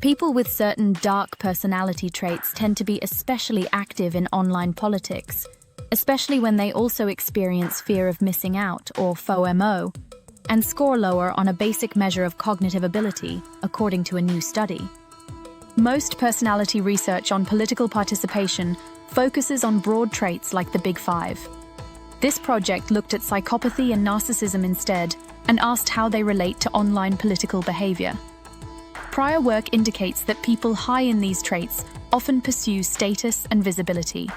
People with certain dark personality traits tend to be especially active in online politics, especially when they also experience fear of missing out, or FoMO, and score lower on a basic measure of cognitive ability, according to a new study. Most personality research on political participation focuses on broad traits like the Big Five. This project looked at psychopathy and narcissism instead, and asked how they relate to online political behavior. Prior work indicates that people high in these traits often pursue status and visibility.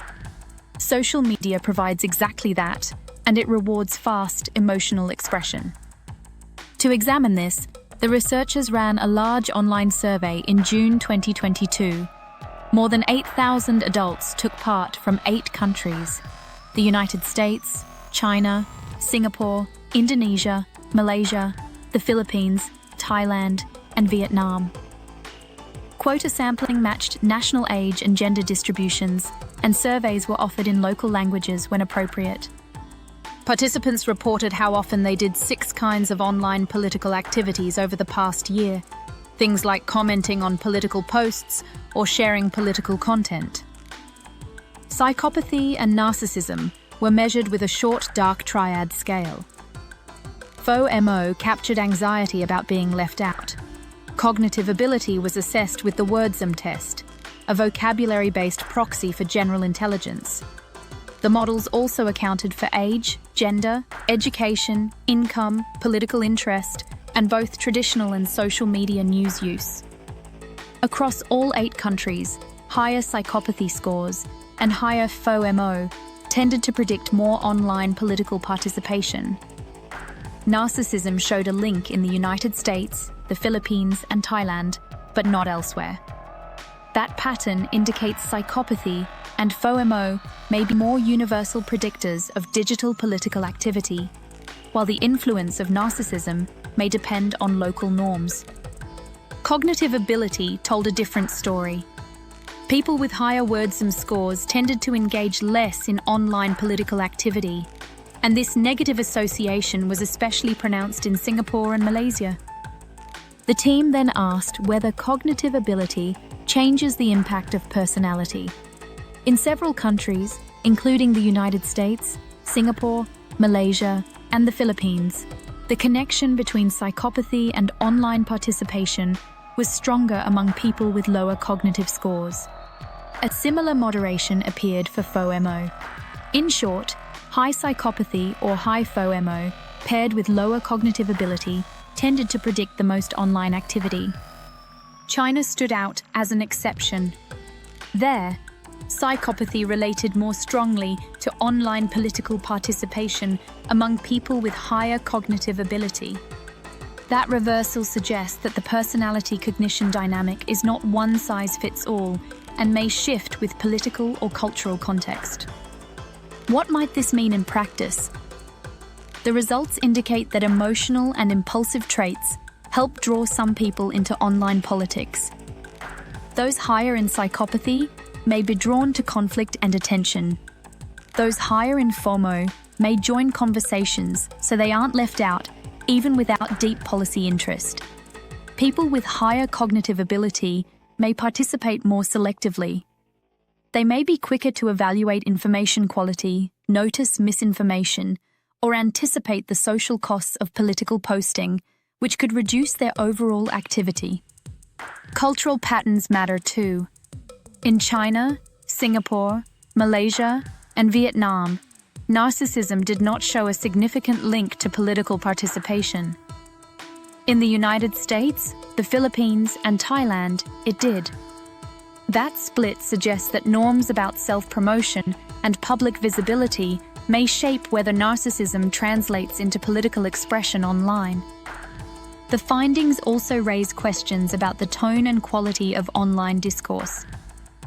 Social media provides exactly that, and it rewards fast, emotional expression. To examine this, the researchers ran a large online survey in June 2022. More than 8,000 adults took part from 8 countries: the United States, China, Singapore, Indonesia, Malaysia, the Philippines, Thailand, and Vietnam. Quota sampling matched national age and gender distributions, and surveys were offered in local languages when appropriate. Participants reported how often they did 6 kinds of online political activities over the past year, things like commenting on political posts or sharing political content. Psychopathy and narcissism were measured with a short dark triad scale. FoMO captured anxiety about being left out. Cognitive ability was assessed with the Wordsum test, a vocabulary-based proxy for general intelligence. The models also accounted for age, gender, education, income, political interest, and both traditional and social media news use. Across all 8 countries, higher psychopathy scores and higher FoMO tended to predict more online political participation. Narcissism showed a link in the United States, the Philippines, and Thailand, but not elsewhere. That pattern indicates psychopathy and FoMO may be more universal predictors of digital political activity, while the influence of narcissism may depend on local norms. Cognitive ability told a different story. People with higher Wordsum scores tended to engage less in online political activity, and this negative association was especially pronounced in Singapore and Malaysia. The team then asked whether cognitive ability changes the impact of personality. In several countries, including the United States, Singapore, Malaysia, and the Philippines, the connection between psychopathy and online participation was stronger among people with lower cognitive scores. A similar moderation appeared for FoMO. In short, high psychopathy or high FoMO paired with lower cognitive ability tended to predict the most online activity. China stood out as an exception. There, psychopathy related more strongly to online political participation among people with higher cognitive ability. That reversal suggests that the personality cognition dynamic is not one size fits all and may shift with political or cultural context. What might this mean in practice? The results indicate that emotional and impulsive traits help draw some people into online politics. Those higher in psychopathy may be drawn to conflict and attention. Those higher in FOMO may join conversations so they aren't left out, even without deep policy interest. People with higher cognitive ability may participate more selectively. They may be quicker to evaluate information quality, notice misinformation, or anticipate the social costs of political posting, which could reduce their overall activity. Cultural patterns matter too. In China, Singapore, Malaysia, and Vietnam, narcissism did not show a significant link to political participation. In the United States, the Philippines, and Thailand, it did. That split suggests that norms about self-promotion and public visibility may shape whether narcissism translates into political expression online. The findings also raise questions about the tone and quality of online discourse.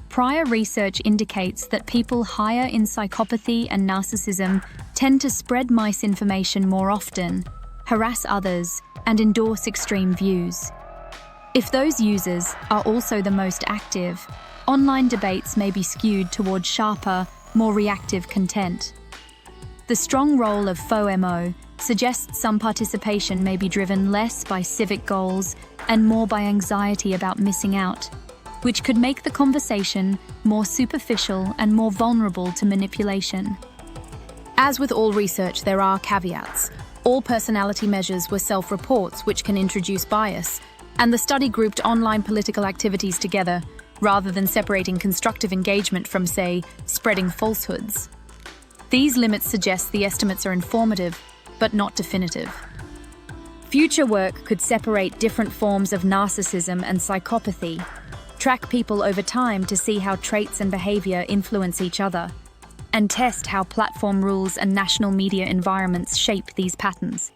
Prior research indicates that people higher in psychopathy and narcissism tend to spread misinformation more often, harass others, and endorse extreme views. If those users are also the most active, online debates may be skewed towards sharper, more reactive content. The strong role of FOMO suggests some participation may be driven less by civic goals and more by anxiety about missing out, which could make the conversation more superficial and more vulnerable to manipulation. As with all research, there are caveats. All personality measures were self-reports, which can introduce bias, and the study grouped online political activities together, rather than separating constructive engagement from, say, spreading falsehoods. These limits suggest the estimates are informative, but not definitive. Future work could separate different forms of narcissism and psychopathy, track people over time to see how traits and behavior influence each other, and test how platform rules and national media environments shape these patterns.